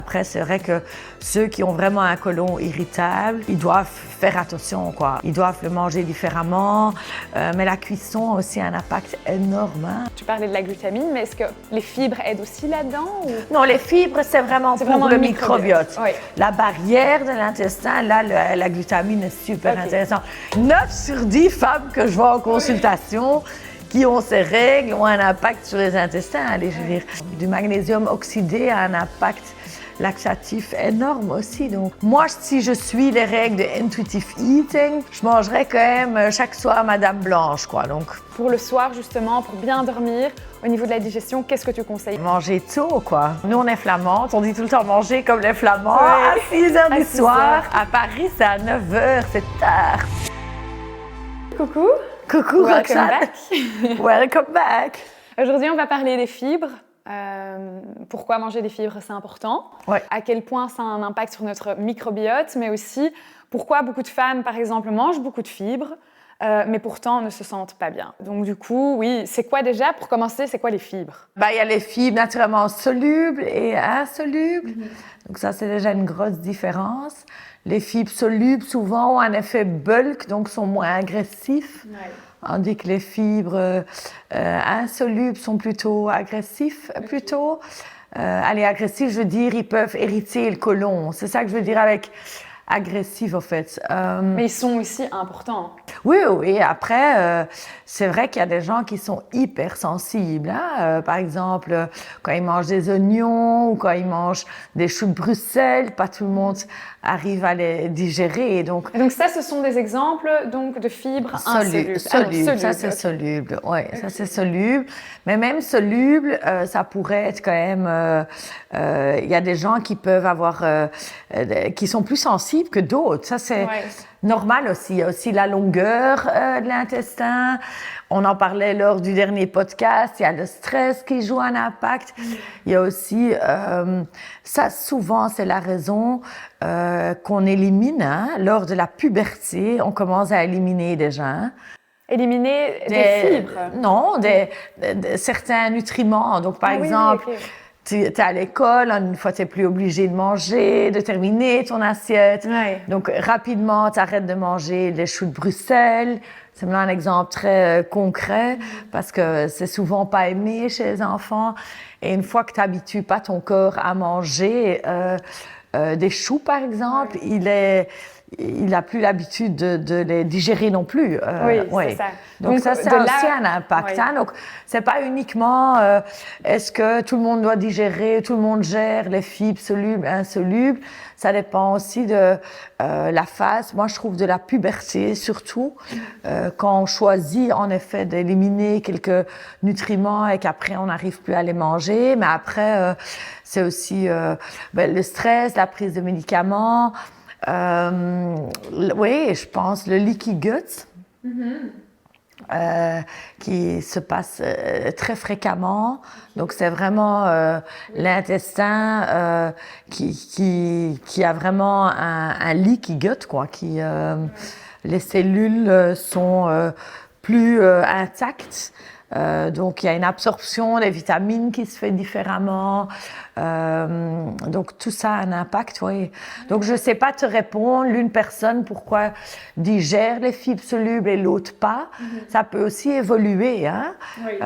Après, c'est vrai que ceux qui ont vraiment un côlon irritable, ils doivent faire attention, quoi. Ils doivent le manger différemment, mais la cuisson a aussi un impact énorme. Hein. Tu parlais de la glutamine, mais est-ce que les fibres aident aussi là-dedans ou... Non, les fibres, c'est vraiment pour le microbiote. Oui. La barrière de l'intestin, là, la glutamine est super intéressante. 9 sur 10 femmes que je vois en consultation qui ont ces règles ont un impact sur les intestins. Allez, je veux dire, du magnésium oxydé a un impact laxatif énorme aussi. Donc, moi, si je suis les règles de intuitive eating, je mangerais quand même chaque soir Madame Blanche, quoi. Donc, pour le soir, justement, pour bien dormir, au niveau de la digestion, qu'est-ce que tu conseilles? Manger tôt, quoi. Nous, on est flamandes, on dit tout le temps manger comme les Flamands, à 6 h du soir. À Paris, c'est à 9 h, c'est tard. Coucou. Coucou, Welcome Roxane. back. Welcome back. Aujourd'hui, on va parler des fibres. Pourquoi manger des fibres, c'est important. Ouais. À quel point ça a un impact sur notre microbiote, mais aussi pourquoi beaucoup de femmes, par exemple, mangent beaucoup de fibres, mais pourtant ne se sentent pas bien. Donc du coup, oui, c'est quoi déjà, pour commencer, c'est quoi les fibres? Il y a les fibres naturellement solubles et insolubles. Donc ça, c'est déjà une grosse différence. Les fibres solubles, souvent, ont un effet bulk, donc sont moins agressifs. Ouais. Tandis que les fibres insolubles sont plutôt agressifs, plutôt. Agressifs, je veux dire, ils peuvent irriter le côlon. C'est ça que je veux dire avec agressif, en fait. Mais ils sont aussi importants. Oui. Après, c'est vrai qu'il y a des gens qui sont hypersensibles. Hein? Par exemple, quand ils mangent des oignons ou quand ils mangent des choux de Bruxelles, pas tout le monde arrive à les digérer. Et donc ça, ce sont des exemples donc, de fibres insolubles. Solubles, ça c'est soluble. Oui, ça c'est soluble. Mais même soluble, ça pourrait être quand même... Il y a des gens qui peuvent avoir... qui sont plus sensibles que d'autres. Ça, c'est normal aussi. Il y a aussi la longueur de l'intestin. On en parlait lors du dernier podcast. Il y a le stress qui joue un impact. Il y a aussi... ça, souvent, c'est la raison qu'on élimine. Hein, lors de la puberté, on commence à éliminer déjà. Hein. Éliminer des fibres? Non, certains nutriments. Donc, par exemple... Oui, tu es à l'école, une fois tu n'es plus obligé de manger, de terminer ton assiette. Ouais. Donc rapidement, tu arrêtes de manger les choux de Bruxelles. C'est un exemple très concret parce que c'est souvent pas aimé chez les enfants. Et une fois que tu n'habitues pas ton corps à manger des choux, par exemple, il n'a plus l'habitude de les digérer non plus. C'est ça. Donc ça, c'est aussi un impact. Hein? Donc, c'est pas uniquement est-ce que tout le monde doit digérer, tout le monde gère les fibres solubles, insolubles. Ça dépend aussi de la phase, moi je trouve de la puberté surtout, quand on choisit en effet d'éliminer quelques nutriments et qu'après on n'arrive plus à les manger. Mais après, c'est aussi le stress, la prise de médicaments. Oui, je pense le leaky gut qui se passe très fréquemment. Donc c'est vraiment l'intestin qui a vraiment un leaky gut, quoi. Les cellules sont plus intactes. Donc il y a une absorption des vitamines qui se fait différemment. Donc tout ça a un impact, oui. Donc je ne sais pas te répondre, l'une personne pourquoi digère les fibres solubles et l'autre pas. Ça peut aussi évoluer. Hein? Oui.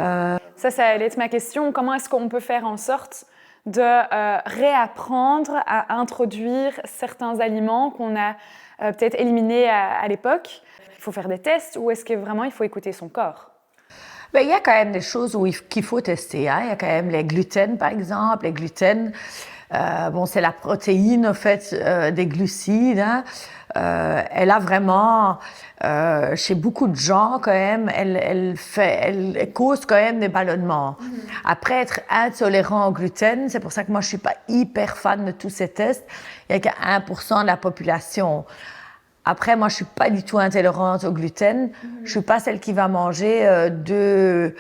Ça allait être ma question. Comment est-ce qu'on peut faire en sorte de réapprendre à introduire certains aliments qu'on a peut-être éliminés à l'époque? Il faut faire des tests ou est-ce que vraiment il faut écouter son corps? Il y a quand même des choses qu'il faut tester. Hein. Il y a quand même les gluten, par exemple. Les gluten, c'est la protéine, en fait, des glucides. Hein. Elle a vraiment, chez beaucoup de gens, quand même, elle cause quand même des ballonnements. Après, être intolérant au gluten, c'est pour ça que moi, je suis pas hyper fan de tous ces tests. Il y a qu'à 1% de la population. Après, moi, je suis pas du tout intolérante au gluten. Je suis pas celle qui va manger deux,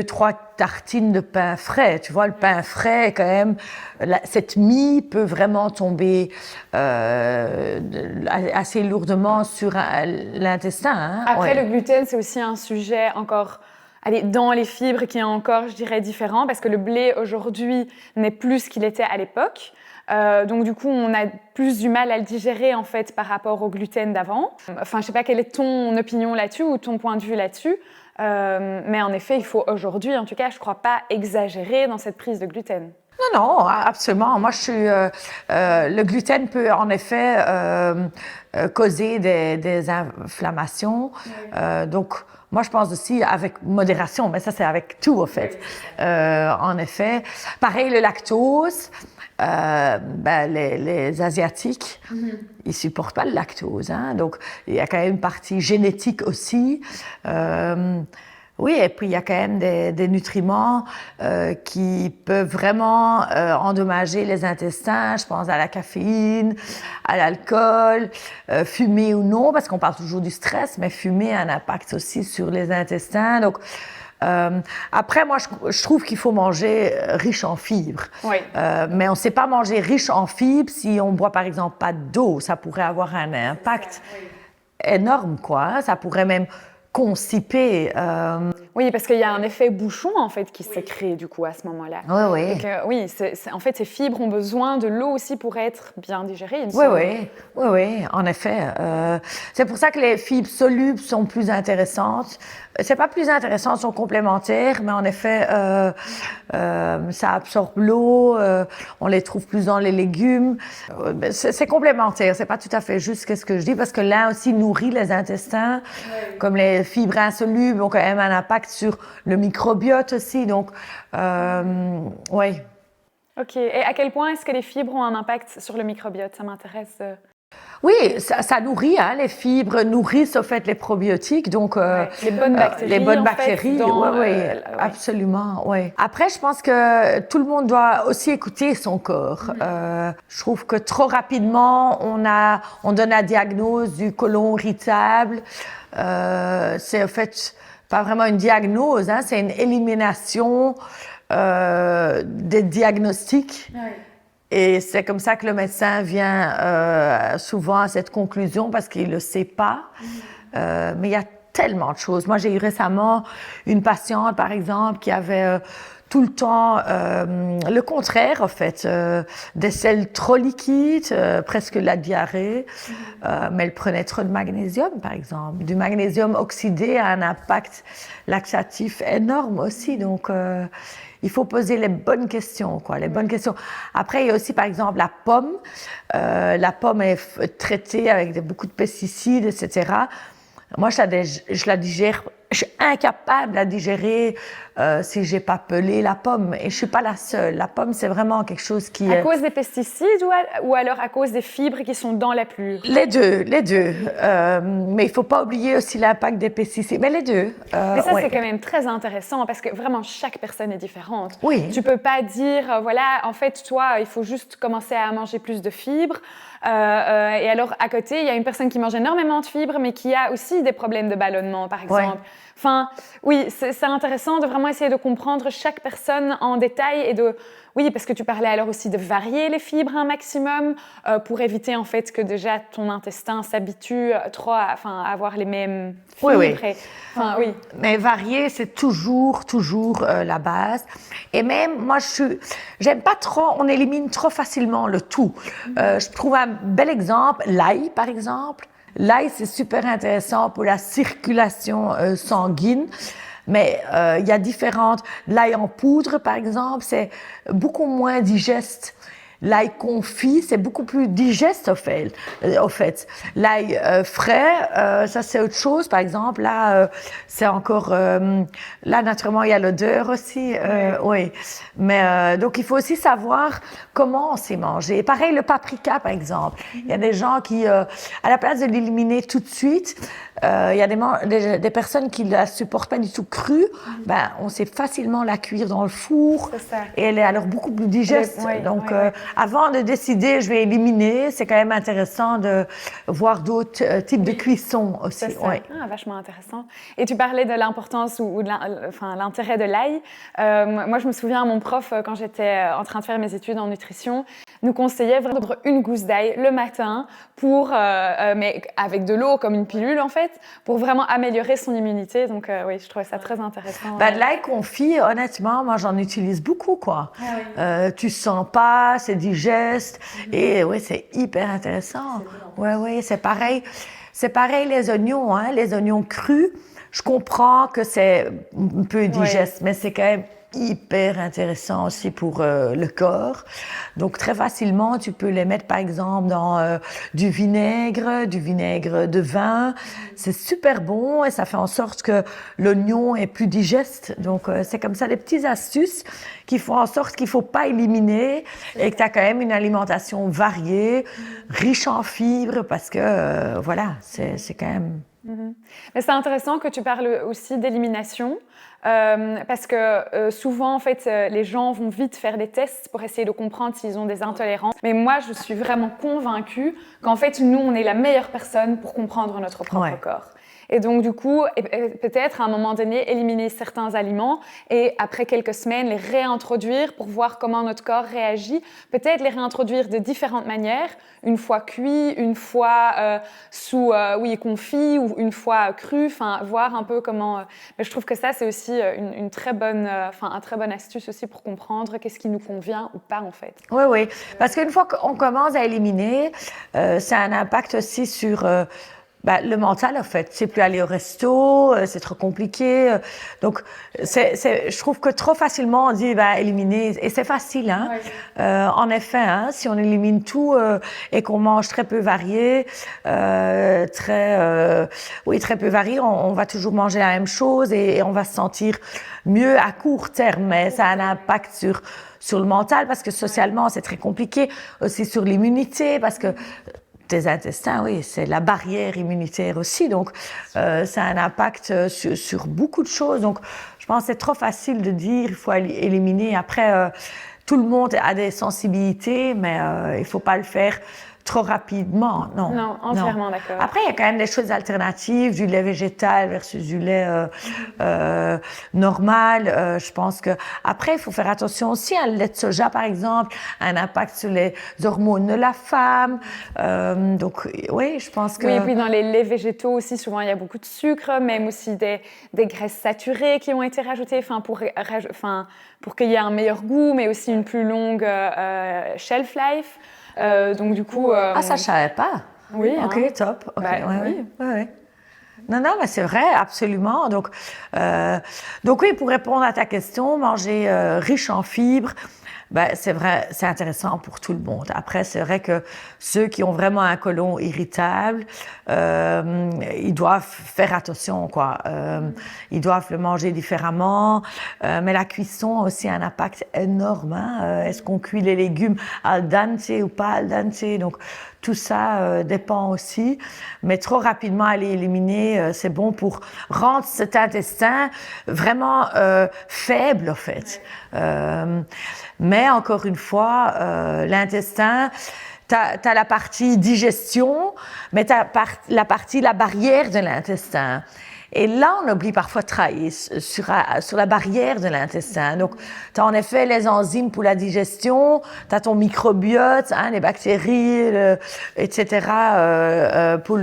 trois tartines de pain frais. Tu vois, le pain frais, quand même, cette mie peut vraiment tomber assez lourdement sur l'intestin. Hein. Après, le gluten, c'est aussi un sujet encore... dans les fibres qui est encore, je dirais, différent parce que le blé aujourd'hui n'est plus ce qu'il était à l'époque. Donc du coup, on a plus du mal à le digérer en fait par rapport au gluten d'avant. Enfin, je sais pas quelle est ton opinion là-dessus ou ton point de vue là-dessus. Mais en effet, il faut aujourd'hui, en tout cas, je crois pas exagérer dans cette prise de gluten. Non, non, absolument. Moi, le gluten peut en effet causer des inflammations. Donc, moi, je pense aussi avec modération, mais ça, c'est avec tout, en fait. En effet. Pareil, le lactose. Les Asiatiques, ils supportent pas le lactose, hein? Donc il y a quand même une partie génétique aussi. Oui, et puis il y a quand même des nutriments qui peuvent vraiment endommager les intestins. Je pense à la caféine, à l'alcool, fumer ou non, parce qu'on parle toujours du stress, mais fumer a un impact aussi sur les intestins. Donc après, moi, je trouve qu'il faut manger riche en fibres. Oui. Mais on ne sait pas manger riche en fibres si on boit, par exemple, pas d'eau. Ça pourrait avoir un impact énorme, quoi. Hein? Ça pourrait même constiper. Oui, parce qu'il y a un effet bouchon, en fait, qui se crée, du coup, à ce moment-là. Oui. Donc, oui, en fait, ces fibres ont besoin de l'eau aussi pour être bien digérées, il me semble. Oui, en effet. C'est pour ça que les fibres solubles sont plus intéressantes. C'est pas plus intéressant, elles sont complémentaires, mais en effet, ça absorbe l'eau, on les trouve plus dans les légumes. C'est complémentaire, c'est pas tout à fait juste ce que je dis, parce que l'un aussi nourrit les intestins, comme les fibres insolubles ont quand même un impact sur le microbiote aussi, donc, oui. Ok, et à quel point est-ce que les fibres ont un impact sur le microbiote? Ça m'intéresse. Oui, ça nourrit, hein, les fibres nourrissent au fait les probiotiques, donc les bonnes bactéries. Les bonnes bactéries, oui, absolument, oui. Après, je pense que tout le monde doit aussi écouter son corps. Je trouve que trop rapidement, on donne la diagnose du côlon irritable. C'est en fait pas vraiment une diagnose, hein, c'est une élimination des diagnostics. Et c'est comme ça que le médecin vient souvent à cette conclusion parce qu'il ne le sait pas. Mais il y a tellement de choses. Moi, j'ai eu récemment une patiente, par exemple, qui avait tout le temps le contraire, en fait, des selles trop liquides, presque la diarrhée. Mais elle prenait trop de magnésium, par exemple. Du magnésium oxydé a un impact laxatif énorme aussi. Donc, il faut poser les bonnes questions, quoi, les bonnes questions. Après, il y a aussi, par exemple, la pomme. La pomme est traitée avec beaucoup de pesticides, etc. Moi, je la digère. Je suis incapable de la digérer si j'ai pas pelé la pomme. Et je suis pas la seule. La pomme, c'est vraiment quelque chose qui... À cause des pesticides ou alors à cause des fibres qui sont dans la pelure? Les deux. Mais il faut pas oublier aussi l'impact des pesticides. Mais les deux. Mais ça, c'est quand même très intéressant parce que vraiment, chaque personne est différente. Oui. Tu peux pas dire, voilà, en fait, toi, il faut juste commencer à manger plus de fibres. Et alors, à côté, il y a une personne qui mange énormément de fibres, mais qui a aussi des problèmes de ballonnement, par exemple. Enfin, oui, c'est intéressant de vraiment essayer de comprendre chaque personne en détail et de... Oui, parce que tu parlais alors aussi de varier les fibres un maximum pour éviter en fait que déjà ton intestin s'habitue trop à avoir les mêmes fibres. Oui. Oui. Mais varier, c'est toujours la base. Et même, moi, j'aime pas trop, on élimine trop facilement le tout. Je trouve un bel exemple, l'ail, par exemple. L'ail, c'est super intéressant pour la circulation sanguine. Mais il y a différentes... L'ail en poudre, par exemple, c'est beaucoup moins digeste. L'ail confit, c'est beaucoup plus digeste, au fait. L'ail frais, ça, c'est autre chose. Par exemple, là, c'est encore... là, naturellement, il y a l'odeur aussi. Oui. Mais donc, il faut aussi savoir comment on s'est mangé. Pareil, le paprika, par exemple. Il y a des gens qui, à la place de l'éliminer tout de suite, il y a des personnes qui ne la supportent pas du tout crue. Ben, on sait facilement la cuire dans le four. C'est ça. Et elle est alors beaucoup plus digeste. Donc, avant de décider, je vais éliminer, c'est quand même intéressant de voir d'autres types de cuisson aussi. C'est ça. Vachement intéressant. Et tu parlais de l'importance ou de l'intérêt de l'ail. Moi, je me souviens, mon prof, quand j'étais en train de faire mes études en nutrition, nous conseillait vraiment de prendre une gousse d'ail le matin mais avec de l'eau comme une pilule en fait, pour vraiment améliorer son immunité. Donc oui, je trouvais ça très intéressant. De l'ail confit, honnêtement, moi j'en utilise beaucoup, quoi. Tu sens pas, c'est digeste. Et oui, c'est hyper intéressant. Oui, c'est pareil. C'est pareil les oignons, hein, les oignons crus. Je comprends que c'est un peu digeste, mais c'est quand même hyper intéressant aussi pour le corps. Donc très facilement, tu peux les mettre par exemple dans du vinaigre de vin. C'est super bon et ça fait en sorte que l'oignon est plus digeste. Donc c'est comme ça des petites astuces qui font en sorte qu'il faut pas éliminer et que tu as quand même une alimentation variée, riche en fibres parce que voilà, c'est quand même... Mais c'est intéressant que tu parles aussi d'élimination. Parce que souvent, en fait, les gens vont vite faire des tests pour essayer de comprendre s'ils ont des intolérances. Mais moi, je suis vraiment convaincue qu'en fait, nous, on est la meilleure personne pour comprendre notre propre corps. Et donc, du coup, peut-être à un moment donné, éliminer certains aliments et après quelques semaines, les réintroduire pour voir comment notre corps réagit. Peut-être les réintroduire de différentes manières, une fois cuit, une fois confit ou une fois cru, enfin, voir un peu comment... Mais je trouve que ça, c'est aussi une très bonne, un très bonne astuce aussi pour comprendre qu'est-ce qui nous convient ou pas, en fait. Oui, parce qu'une fois qu'on commence à éliminer, ça a un impact aussi sur... le mental, en fait, c'est plus aller au resto, c'est trop compliqué. Donc, je trouve que trop facilement on dit éliminer, et c'est facile, hein. En effet, hein, si on élimine tout et qu'on mange très peu varié, très peu varié, on va toujours manger la même chose et on va se sentir mieux à court terme, mais ça a un impact sur le mental parce que socialement c'est très compliqué, aussi sur l'immunité parce que tes intestins, oui, c'est la barrière immunitaire aussi, donc ça a un impact sur beaucoup de choses. Donc, je pense que c'est trop facile de dire il faut éliminer. Après, tout le monde a des sensibilités, mais il faut pas le faire trop rapidement, non. Non, entièrement d'accord. Après, il y a quand même des choses alternatives, du lait végétal versus du lait normal. Je pense que après, il faut faire attention aussi. Le lait de soja, par exemple, a un impact sur les hormones de la femme. Donc, oui, je pense que... Oui, et puis dans les laits végétaux aussi, souvent, il y a beaucoup de sucre, même aussi des graisses saturées qui ont été rajoutées pour qu'il y ait un meilleur goût, mais aussi une plus longue shelf life. Donc du coup... ça je savais pas. Oui. Ok, top. Okay, oui. Non, mais c'est vrai, absolument. Donc oui, pour répondre à ta question, manger riche en fibres, c'est vrai, c'est intéressant pour tout le monde. Après, c'est vrai que ceux qui ont vraiment un côlon irritable, ils doivent faire attention, quoi. Ils doivent le manger différemment. Mais la cuisson a aussi un impact énorme, hein. Est-ce qu'on cuit les légumes al dente ou pas al dente? Donc, tout ça dépend aussi. Mais trop rapidement aller éliminer, c'est bon pour rendre cet intestin vraiment faible, en fait. Mais encore une fois, l'intestin, t'as la partie digestion, mais t'as la barrière de l'intestin. Et là, on oublie parfois de travailler sur la barrière de l'intestin. Donc, tu as en effet les enzymes pour la digestion, tu as ton microbiote, hein, les bactéries, etc. Pour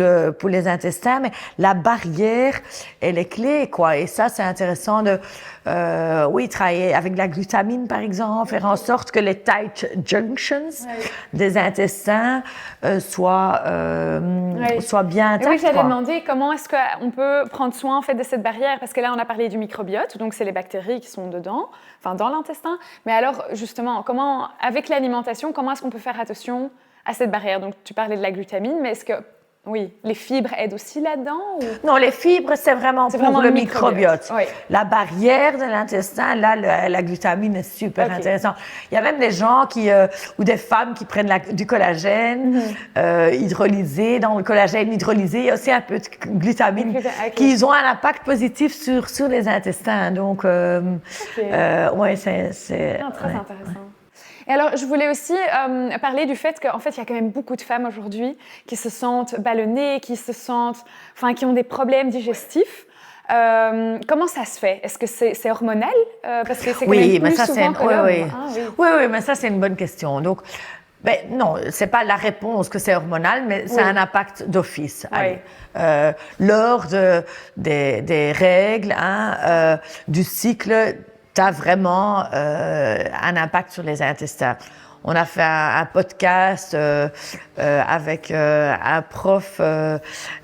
les intestins, mais la barrière, elle est clé, quoi. Et ça, c'est intéressant de travailler avec la glutamine, par exemple, faire en sorte que les tight junctions des intestins soient bien intacts. Oui, j'allais demander comment est-ce qu'on peut prendre soin en fait de cette barrière, parce que là on a parlé du microbiote, donc c'est les bactéries qui sont dedans, dans l'intestin. Mais alors justement, avec l'alimentation, comment est-ce qu'on peut faire attention à cette barrière? Donc tu parlais de la glutamine, mais est-ce que les fibres aident aussi là-dedans ou... Non, les fibres, c'est vraiment pour le microbiote. Oui. La barrière de l'intestin, là, la glutamine est super intéressante. Il y a même des gens ou des femmes qui prennent du collagène hydrolysé. Dans le collagène hydrolysé, il y a aussi un peu de glutamine qui ont un impact positif sur les intestins. Donc, c'est... très intéressant. Et alors, je voulais aussi parler du fait qu'en fait, il y a quand même beaucoup de femmes aujourd'hui qui se sentent ballonnées, qui ont des problèmes digestifs. Comment ça se fait? Est-ce que c'est hormonal? Parce que c'est quand même plus souvent que l'homme. Oui, mais ça, c'est une bonne question. Donc, non, c'est pas la réponse que c'est hormonal, mais c'est un impact d'office. Lors des règles, du cycle, tu as vraiment un impact sur les intestins. on a fait un podcast avec un prof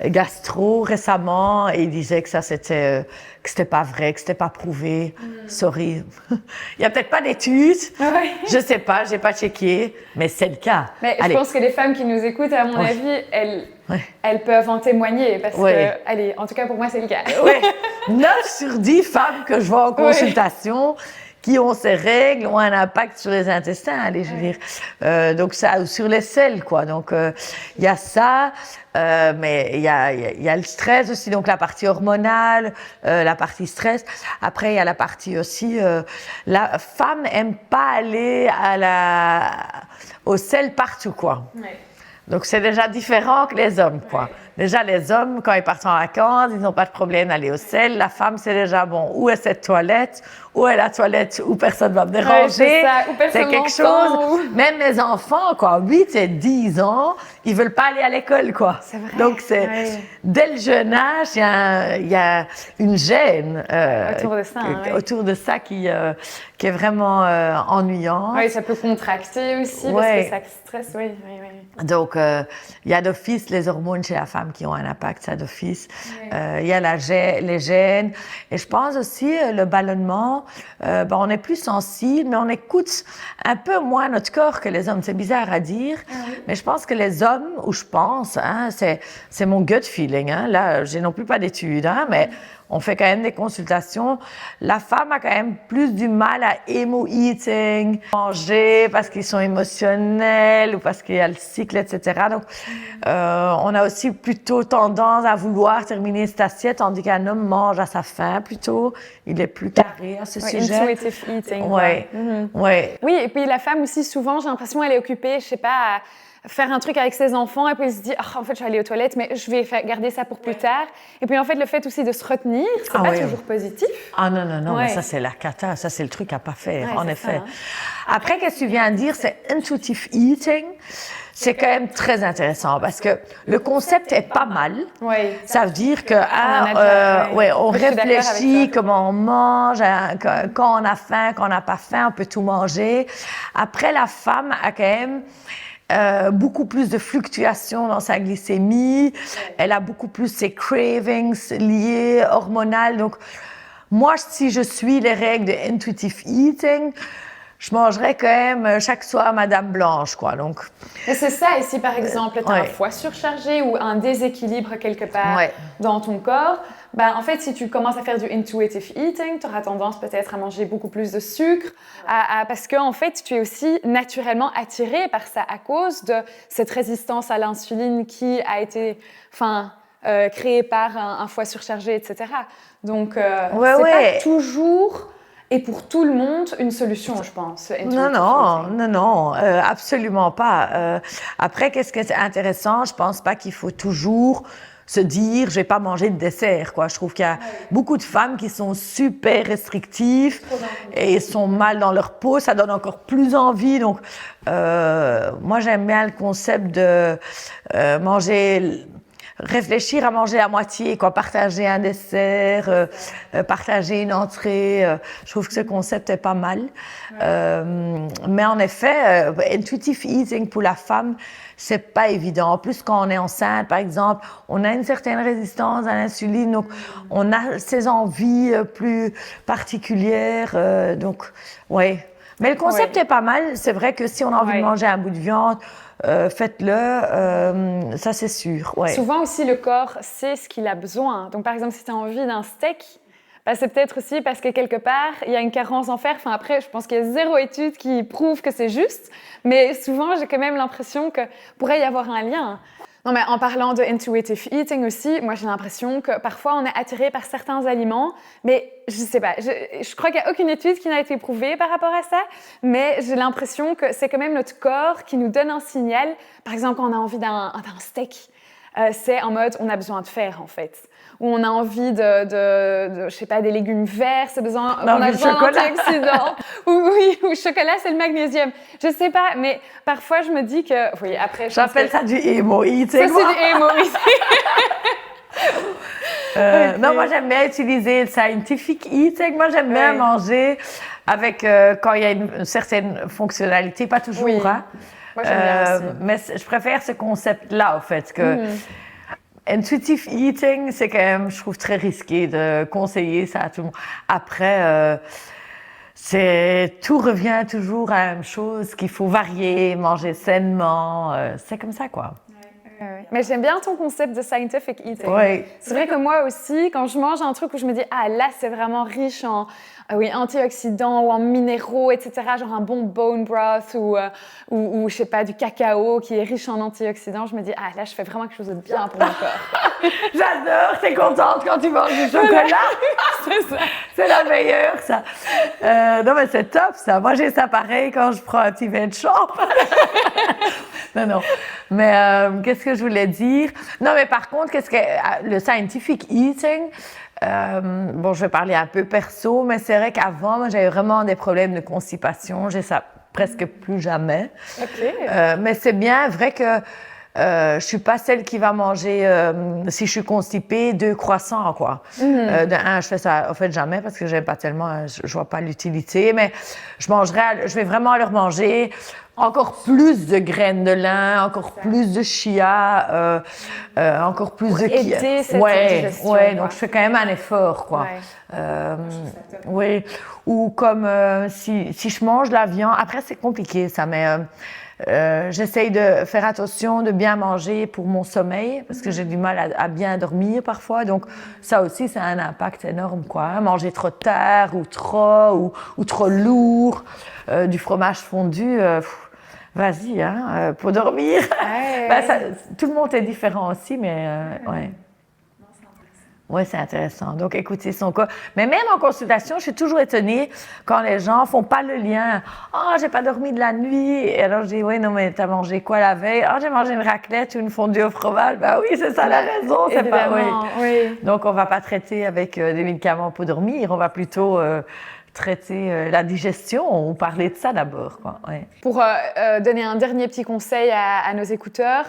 gastro récemment et il disait que ça c'était que c'était pas vrai, que c'était pas prouvé. Sorry. Il y a peut-être pas d'études. Ouais. Je sais pas, j'ai pas checké, mais c'est le cas. Mais je pense que les femmes qui nous écoutent, à mon avis, elles peuvent en témoigner parce que, allez, en tout cas pour moi c'est le cas. Ouais. 9 sur 10 femmes que je vois en consultation qui ont ces règles ont un impact sur les intestins, allez, je veux dire. Donc ça, sur les selles, quoi. Donc il y a ça, mais il y a le stress aussi, donc la partie hormonale, la partie stress. Après il y a la partie aussi, la femme aime pas aller aux selles partout, quoi. Ouais. Donc, c'est déjà différent que les hommes, quoi. Ouais. Déjà, les hommes, quand ils partent en vacances, ils n'ont pas de problème d'aller au sel. La femme, c'est déjà, bon, où est cette toilette? Où est la toilette où personne va me déranger? Ouais, c'est quelque chose. Même mes enfants, quoi, 8 et 10 ans, ils veulent pas aller à l'école, quoi. C'est vrai. Donc, dès le jeune âge, il y a une gêne autour de ça qui est vraiment ennuyant. Oui, ça peut contracter aussi parce que ça stresse, oui. Donc, il y a d'office les hormones chez la femme qui ont un impact, ça d'office. Il y a les gènes. Et je pense aussi le ballonnement. On est plus sensible, mais on écoute un peu moins notre corps que les hommes. C'est bizarre à dire, mais je pense que les hommes, ou je pense, hein, c'est mon gut feeling. Hein. Là, j'ai non plus pas d'études, hein, mais on fait quand même des consultations. La femme a quand même plus du mal à emo-eating, manger parce qu'ils sont émotionnels ou parce qu'il y a le cycle, etc. Donc, on a aussi plutôt tendance à vouloir terminer cette assiette, tandis qu'un homme mange à sa faim plutôt. Il est plus carré à ce sujet. Intuitive eating. Oui, et puis la femme aussi, souvent, j'ai l'impression qu'elle est occupée, je sais pas, à faire un truc avec ses enfants et puis elle se dit en fait je vais aller aux toilettes mais je vais garder ça pour plus tard et puis en fait le fait aussi de se retenir c'est pas toujours positif. Non, mais ça c'est la cata, ça c'est le truc à pas faire en effet. Après qu'est-ce que tu viens de dire, c'est intuitive eating. C'est quand même très intéressant parce que le concept est pas mal. Ça veut dire que on réfléchit comment on mange, quand on a faim, quand on n'a pas faim, on peut tout manger. Après la femme a quand même beaucoup plus de fluctuations dans sa glycémie, elle a beaucoup plus ses cravings liés, hormonales. Donc, moi, si je suis les règles de intuitive eating, je mangerais quand même chaque soir Madame Blanche, quoi. Donc, et c'est ça, et si par exemple tu as un foie surchargé ou un déséquilibre quelque part dans ton corps, en fait, si tu commences à faire du intuitive eating, tu auras tendance peut-être à manger beaucoup plus de sucre, parce que en fait, tu es aussi naturellement attiré par ça à cause de cette résistance à l'insuline qui a été, créée par un foie surchargé, etc. Donc, c'est pas toujours et pour tout le monde une solution, je pense. Non, absolument pas. Après, qu'est-ce qui est intéressant? Je pense pas qu'il faut toujours se dire, je vais pas manger de dessert, quoi. Je trouve qu'il y a beaucoup de femmes qui sont super restrictives et sont mal dans leur peau, ça donne encore plus envie. Donc, moi, j'aime bien le concept de réfléchir à manger à moitié, quoi, partager un dessert, partager une entrée. Je trouve que ce concept est pas mal. Mais en effet, intuitive eating pour la femme, c'est pas évident. En plus, quand on est enceinte, par exemple, on a une certaine résistance à l'insuline, donc on a ces envies plus particulières. Mais le concept est pas mal. C'est vrai que si on a envie de manger un bout de viande, faites-le, ça c'est sûr. Souvent aussi, le corps sait ce qu'il a besoin. Donc, par exemple, si tu as envie d'un steak, c'est peut-être aussi parce que quelque part, il y a une carence en fer. Après, je pense qu'il y a 0 étude qui prouve que c'est juste. Mais souvent, j'ai quand même l'impression qu'il pourrait y avoir un lien. Non, mais en parlant de intuitive eating aussi, moi j'ai l'impression que parfois on est attiré par certains aliments, mais je sais pas, je crois qu'il n'y a aucune étude qui n'a été prouvée par rapport à ça, mais j'ai l'impression que c'est quand même notre corps qui nous donne un signal. Par exemple, quand on a envie d'un steak, c'est en mode on a besoin de fer en fait. Ou on a envie de je sais pas, des légumes verts, on a besoin d'antioxydants. ou chocolat, c'est le magnésium. Je sais pas, mais parfois je me dis que, oui, après... J'appelle ça du emo-eating. Ça, c'est du emo-eating. Non, moi j'aime bien utiliser le scientific eating. Moi j'aime bien manger avec quand il y a une certaine fonctionnalité, pas toujours, Oui. hein. Moi, j'aime bien aussi. Mais je préfère ce concept-là, en fait, que intuitive eating, c'est quand même, je trouve, très risqué de conseiller ça à tout le monde. Après, tout revient toujours à la même chose, qu'il faut varier, manger sainement, c'est comme ça, quoi. Mais j'aime bien ton concept de scientific eating. Oui. C'est vrai que moi aussi, quand je mange un truc où je me dis « Ah, là, c'est vraiment riche en antioxydants ou en minéraux, etc. » Genre un bon bone broth ou je sais pas, du cacao qui est riche en antioxydants. Je me dis « Ah, là, je fais vraiment quelque chose de bien pour mon corps. » J'adore, t'es contente quand tu manges du chocolat. C'est ça. C'est la meilleure, ça. Non, mais c'est top, ça. Moi, j'ai ça pareil quand je prends un petit vin de chambre. Non. Mais qu'est-ce que je voulais dire? Non, mais par contre, le scientific eating, bon, je vais parler un peu perso, mais c'est vrai qu'avant, moi, j'avais vraiment des problèmes de constipation. J'ai ça presque plus jamais. OK. Mais c'est bien vrai que je suis pas celle qui va manger, si je suis constipée, 2 croissants, quoi. Je fais ça, en fait, jamais parce que j'aime pas tellement, je vois pas l'utilité, mais je vais vraiment leur manger encore plus de graines de lin, encore plus de chia, encore plus de aider cette digestion, ouais, quoi. donc je fais quand même un effort, quoi. Oui, ou comme si je mange la viande, après c'est compliqué ça, mais j'essaye de faire attention de bien manger pour mon sommeil parce que j'ai du mal à bien dormir parfois, donc ça aussi c'est un impact énorme, quoi, hein. Manger trop tard ou trop lourd, du fromage fondu, vas-y, hein, pour dormir. Tout le monde est différent aussi, mais ouais. Oui, c'est intéressant. Donc, écoutez son cas. Mais même en consultation, je suis toujours étonnée quand les gens font pas le lien. « Ah, j'ai pas dormi de la nuit. » Et alors, je dis « Oui, non, mais t'as mangé quoi la veille? »« Ah, j'ai mangé une raclette ou une fondue au fromage. » Ben oui, c'est ça la raison. C'est pas, oui. Donc, on va pas traiter avec des médicaments pour dormir. On va plutôt traiter la digestion ou parler de ça d'abord, quoi. Ouais. Pour donner un dernier petit conseil à nos écouteurs,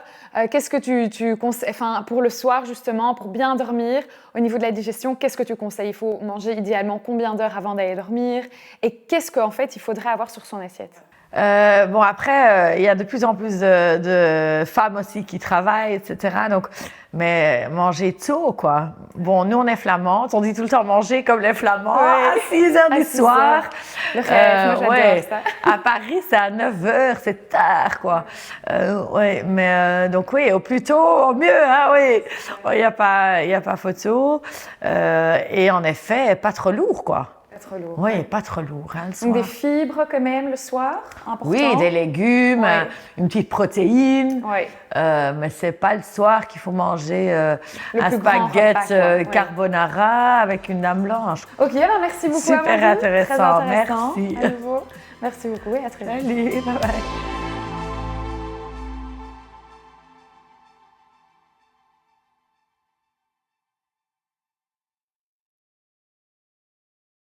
qu'est-ce que tu conseilles, enfin, pour le soir justement, pour bien dormir, au niveau de la digestion, qu'est-ce que tu conseilles? Il faut manger idéalement combien d'heures avant d'aller dormir? Et qu'est-ce qu'en fait il faudrait avoir sur son assiette? Bon, après, il y a de plus en plus de femmes aussi qui travaillent, etc. Donc, mais manger tôt, quoi. Bon, nous, on est flamandes. On dit tout le temps manger comme les Flamands à 6 heures du soir. Le rêve, moi j'adore ça. À Paris, c'est à 9 heures, c'est tard, quoi. Donc oui, au plus tôt, au mieux, hein, oui. Il n'y a pas photo. Et en effet, pas trop lourd, quoi. Trop lourd. Oui, pas trop lourd, hein, le soir. Donc des fibres quand même le soir, important. Oui, des légumes, une petite protéine. Oui. Mais c'est pas le soir qu'il faut manger un spaghetti carbonara avec une dame blanche. Ok, alors merci beaucoup. Super Amandine. intéressant. Très intéressant. Merci. À nouveau. Merci beaucoup et à très vite. Salut, bye bye.